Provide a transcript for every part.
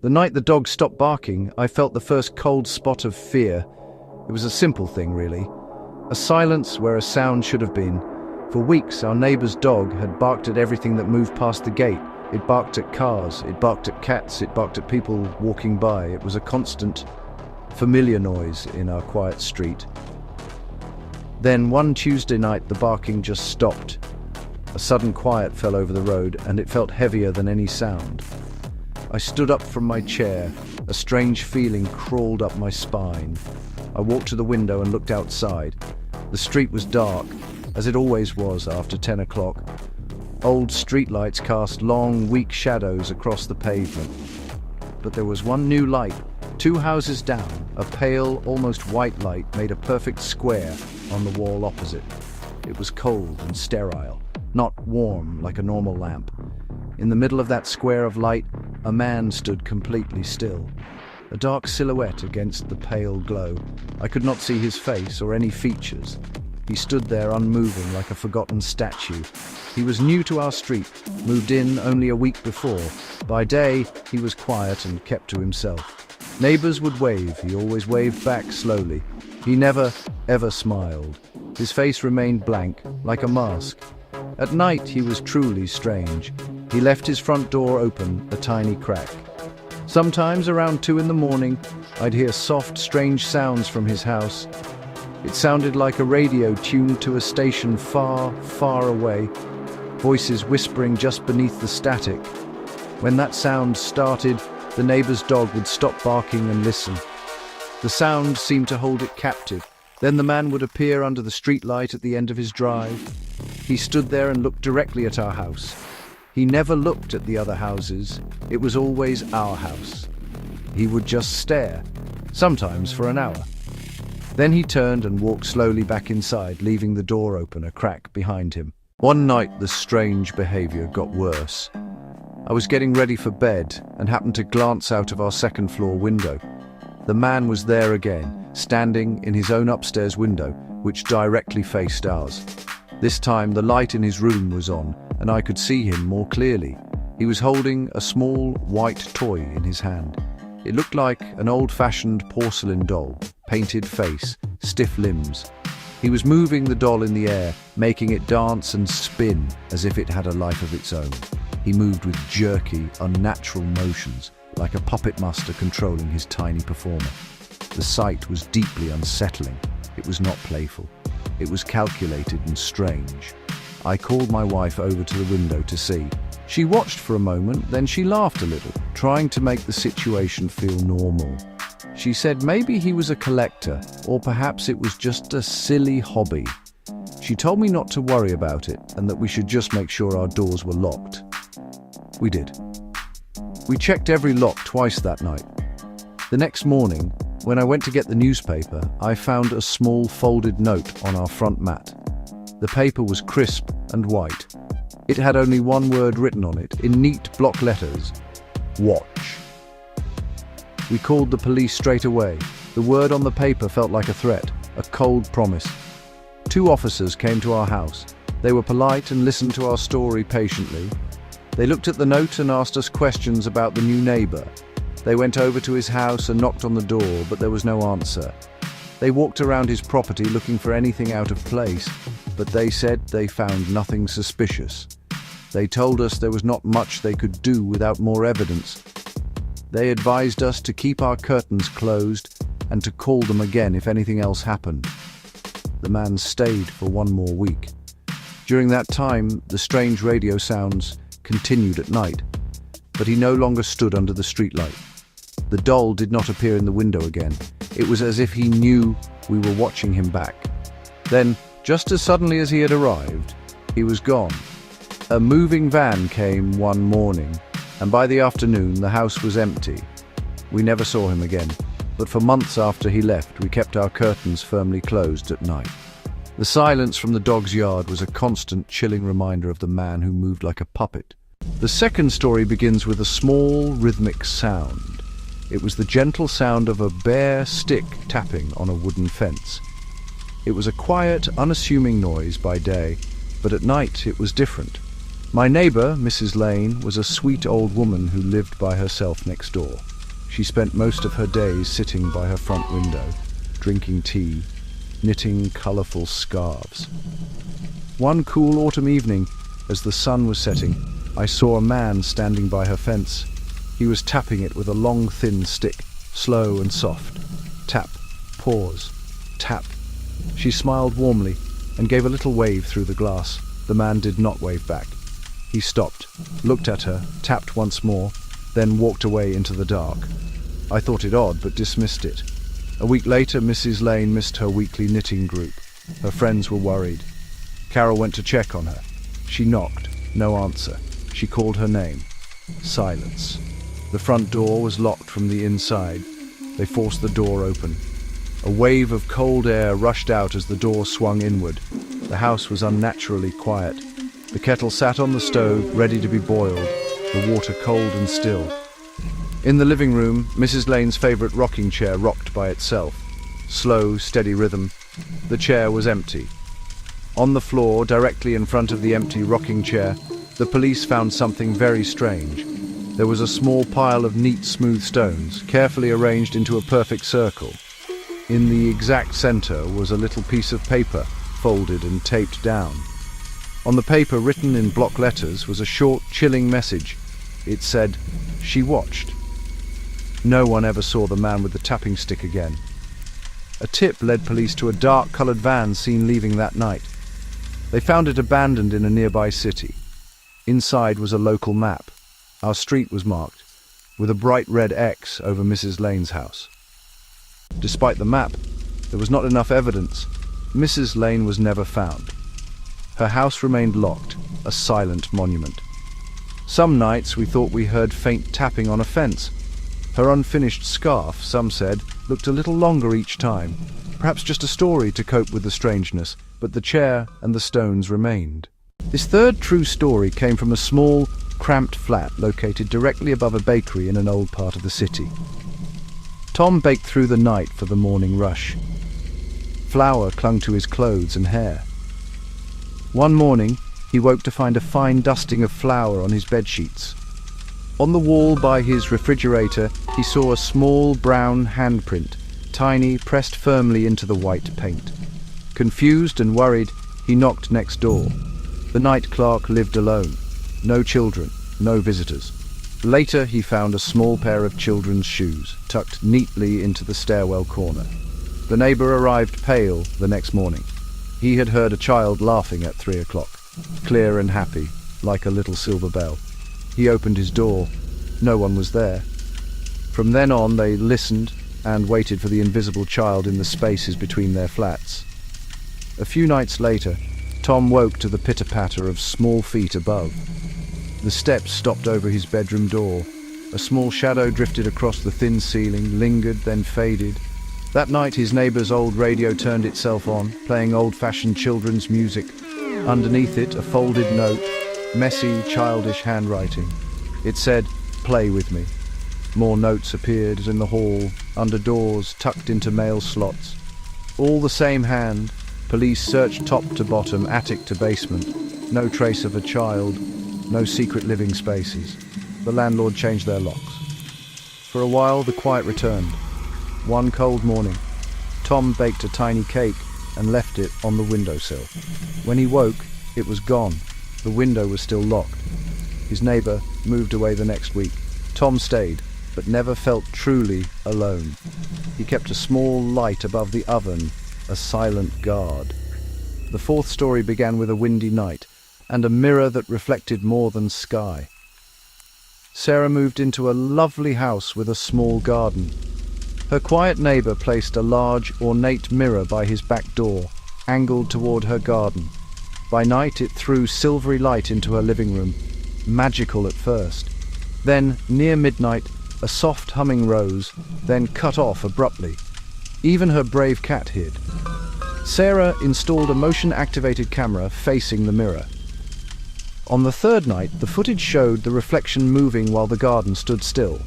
The night the dog stopped barking, I felt the first cold spot of fear. It was a simple thing, really. A silence where a sound should have been. For weeks, our neighbor's dog had barked at everything that moved past the gate. It barked at cars, it barked at cats, it barked at people walking by. It was a constant, familiar noise in our quiet street. Then one Tuesday night, the barking just stopped. A sudden quiet fell over the road, and it felt heavier than any sound. I stood up from my chair. A strange feeling crawled up my spine. I walked to the window and looked outside. The street was dark, as it always was after 10 o'clock. Old streetlights cast long, weak shadows across the pavement. But there was one new light. 2 houses down, a pale, almost white light made a perfect square on the wall opposite. It was cold and sterile, not warm like a normal lamp. In the middle of that square of light, a man stood completely still. A dark silhouette against the pale glow. I could not see his face or any features. He stood there unmoving like a forgotten statue. He was new to our street, moved in only a week before. By day, he was quiet and kept to himself. Neighbors would wave. He always waved back slowly. He never, ever smiled. His face remained blank, like a mask. At night, he was truly strange. He left his front door open, a tiny crack. Sometimes around 2 in the morning, I'd hear soft, strange sounds from his house. It sounded like a radio tuned to a station far, far away, voices whispering just beneath the static. When that sound started, the neighbor's dog would stop barking and listen. The sound seemed to hold it captive. Then the man would appear under the streetlight at the end of his drive. He stood there and looked directly at our house. He never looked at the other houses. It was always our house. He would just stare, sometimes for an hour. Then he turned and walked slowly back inside, leaving the door open, a crack behind him. One night, the strange behavior got worse. I was getting ready for bed and happened to glance out of our second-floor window. The man was there again, standing in his own upstairs window, which directly faced ours. This time, the light in his room was on, and I could see him more clearly. He was holding a small, white toy in his hand. It looked like an old-fashioned porcelain doll, painted face, stiff limbs. He was moving the doll in the air, making it dance and spin as if it had a life of its own. He moved with jerky, unnatural motions, like a puppet master controlling his tiny performer. The sight was deeply unsettling. It was not playful. It was calculated and strange. I called my wife over to the window to see. She watched for a moment, then she laughed a little, trying to make the situation feel normal. She said maybe he was a collector, or perhaps it was just a silly hobby. She told me not to worry about it, and that we should just make sure our doors were locked. We did. We checked every lock twice that night. The next morning, when I went to get the newspaper, I found a small folded note on our front mat. The paper was crisp and white. It had only one word written on it, in neat block letters: watch. We called the police straight away. The word on the paper felt like a threat, a cold promise. 2 officers came to our house. They were polite and listened to our story patiently. They looked at the note and asked us questions about the new neighbor. They went over to his house and knocked on the door, but there was no answer. They walked around his property looking for anything out of place, but they said they found nothing suspicious. They told us there was not much they could do without more evidence. They advised us to keep our curtains closed and to call them again if anything else happened. The man stayed for 1 more week. During that time, the strange radio sounds continued at night, but he no longer stood under the streetlight. The doll did not appear in the window again. It was as if he knew we were watching him back. Then, just as suddenly as he had arrived, he was gone. A moving van came one morning, and by the afternoon the house was empty. We never saw him again, but for months after he left, we kept our curtains firmly closed at night. The silence from the dog's yard was a constant, chilling reminder of the man who moved like a puppet. The second story begins with a small, rhythmic sound. It was the gentle sound of a bare stick tapping on a wooden fence. It was a quiet, unassuming noise by day, but at night it was different. My neighbor, Mrs. Lane, was a sweet old woman who lived by herself next door. She spent most of her days sitting by her front window, drinking tea, knitting colorful scarves. One cool autumn evening, as the sun was setting, I saw a man standing by her fence. He was tapping it with a long, thin stick, slow and soft. Tap, pause, tap. She smiled warmly and gave a little wave through the glass. The man did not wave back. He stopped, looked at her, tapped once more, then walked away into the dark. I thought it odd, but dismissed it. A week later, Mrs. Lane missed her weekly knitting group. Her friends were worried. Carol went to check on her. She knocked. No answer. She called her name. Silence. The front door was locked from the inside. They forced the door open. A wave of cold air rushed out as the door swung inward. The house was unnaturally quiet. The kettle sat on the stove, ready to be boiled, the water cold and still. In the living room, Mrs. Lane's favorite rocking chair rocked by itself. Slow, steady rhythm. The chair was empty. On the floor, directly in front of the empty rocking chair, the police found something very strange. There was a small pile of neat, smooth stones, carefully arranged into a perfect circle. In the exact center was a little piece of paper, folded and taped down. On the paper, written in block letters, was a short, chilling message. It said, "She watched." No one ever saw the man with the tapping stick again. A tip led police to a dark-colored van seen leaving that night. They found it abandoned in a nearby city. Inside was a local map. Our street was marked, with a bright red X over Mrs. Lane's house. Despite the map, there was not enough evidence. Mrs. Lane was never found. Her house remained locked, a silent monument. Some nights we thought we heard faint tapping on a fence. Her unfinished scarf, some said, looked a little longer each time. Perhaps just a story to cope with the strangeness, but the chair and the stones remained. This third true story came from a small, cramped flat located directly above a bakery in an old part of the city. Tom baked through the night for the morning rush. Flour clung to his clothes and hair. One morning, he woke to find a fine dusting of flour on his bedsheets. On the wall by his refrigerator, he saw a small brown handprint, tiny, pressed firmly into the white paint. Confused and worried, he knocked next door. The night clerk lived alone. No children, no visitors. Later, he found a small pair of children's shoes, tucked neatly into the stairwell corner. The neighbor arrived pale the next morning. He had heard a child laughing at 3 o'clock, clear and happy, like a little silver bell. He opened his door. No one was there. From then on, they listened and waited for the invisible child in the spaces between their flats. A few nights later, Tom woke to the pitter-patter of small feet above. The steps stopped over his bedroom door. A small shadow drifted across the thin ceiling, lingered, then faded. That night, his neighbor's old radio turned itself on, playing old-fashioned children's music. Underneath it, a folded note, messy, childish handwriting. It said, "Play with me." More notes appeared in the hall, under doors, tucked into mail slots. All the same hand. Police searched top to bottom, attic to basement. No trace of a child, no secret living spaces. The landlord changed their locks. For a while, the quiet returned. One cold morning, Tom baked a tiny cake and left it on the windowsill. When he woke, it was gone. The window was still locked. His neighbor moved away the next week. Tom stayed, but never felt truly alone. He kept a small light above the oven, a silent guard. The fourth story began with a windy night and a mirror that reflected more than sky. Sarah moved into a lovely house with a small garden. Her quiet neighbor placed a large, ornate mirror by his back door, angled toward her garden. By night it threw silvery light into her living room, magical at first. Then, near midnight, a soft humming rose, then cut off abruptly. Even her brave cat hid. Sarah installed a motion-activated camera facing the mirror. On the third night, the footage showed the reflection moving while the garden stood still.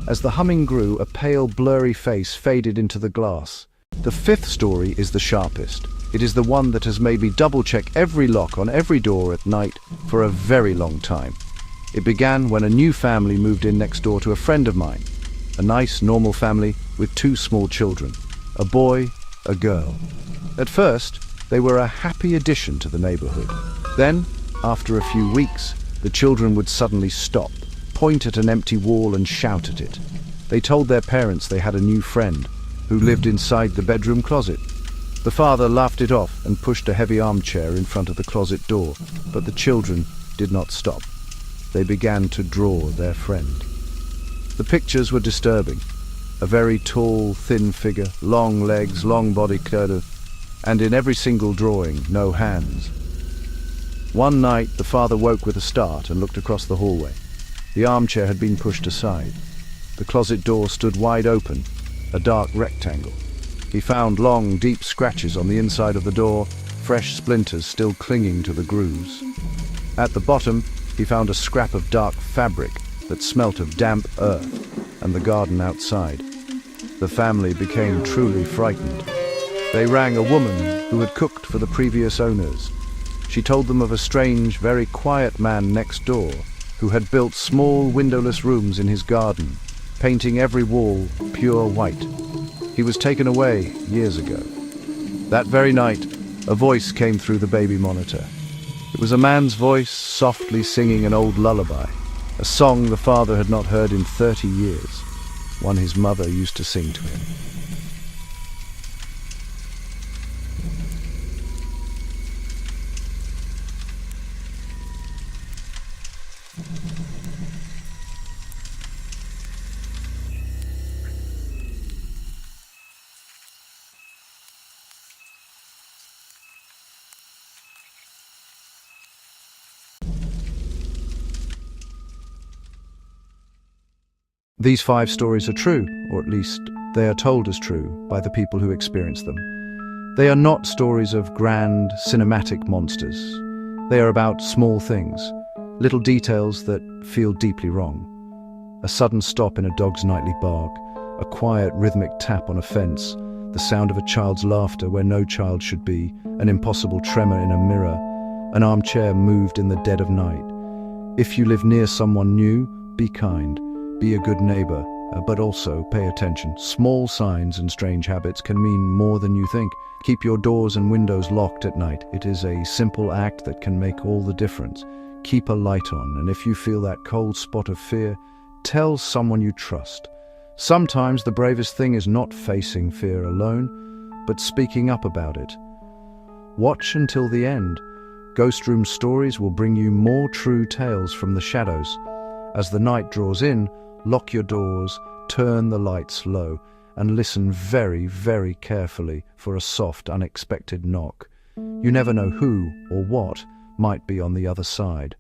As the humming grew, a pale, blurry face faded into the glass. The fifth story is the sharpest. It is the one that has made me double-check every lock on every door at night for a very long time. It began when a new family moved in next door to a friend of mine. A nice, normal family with 2 small children, a boy, a girl. At first, they were a happy addition to the neighborhood. Then, after a few weeks, the children would suddenly stop, point at an empty wall and shout at it. They told their parents they had a new friend who lived inside the bedroom closet. The father laughed it off and pushed a heavy armchair in front of the closet door, but the children did not stop. They began to draw their friend. The pictures were disturbing. A very tall, thin figure, long legs, long body curve, and in every single drawing, no hands. One night, the father woke with a start and looked across the hallway. The armchair had been pushed aside. The closet door stood wide open, a dark rectangle. He found long, deep scratches on the inside of the door, fresh splinters still clinging to the grooves. At the bottom, he found a scrap of dark fabric that smelt of damp earth and the garden outside. The family became truly frightened. They rang a woman who had cooked for the previous owners. She told them of a strange, very quiet man next door who had built small windowless rooms in his garden, painting every wall pure white. He was taken away years ago. That very night, a voice came through the baby monitor. It was a man's voice softly singing an old lullaby, a song the father had not heard in 30 years, one his mother used to sing to him. These 5 stories are true, or at least they are told as true by the people who experience them. They are not stories of grand, cinematic monsters. They are about small things, little details that feel deeply wrong. A sudden stop in a dog's nightly bark, a quiet, rhythmic tap on a fence, the sound of a child's laughter where no child should be, an impossible tremor in a mirror, an armchair moved in the dead of night. If you live near someone new, be kind. Be a good neighbor, but also pay attention. Small signs and strange habits can mean more than you think. Keep your doors and windows locked at night. It is a simple act that can make all the difference. Keep a light on, and if you feel that cold spot of fear, tell someone you trust. Sometimes the bravest thing is not facing fear alone, but speaking up about it. Watch until the end. Ghost Room Stories will bring you more true tales from the shadows. As the night draws in, lock your doors, turn the lights low, and listen very, very carefully for a soft, unexpected knock. You never know who or what might be on the other side.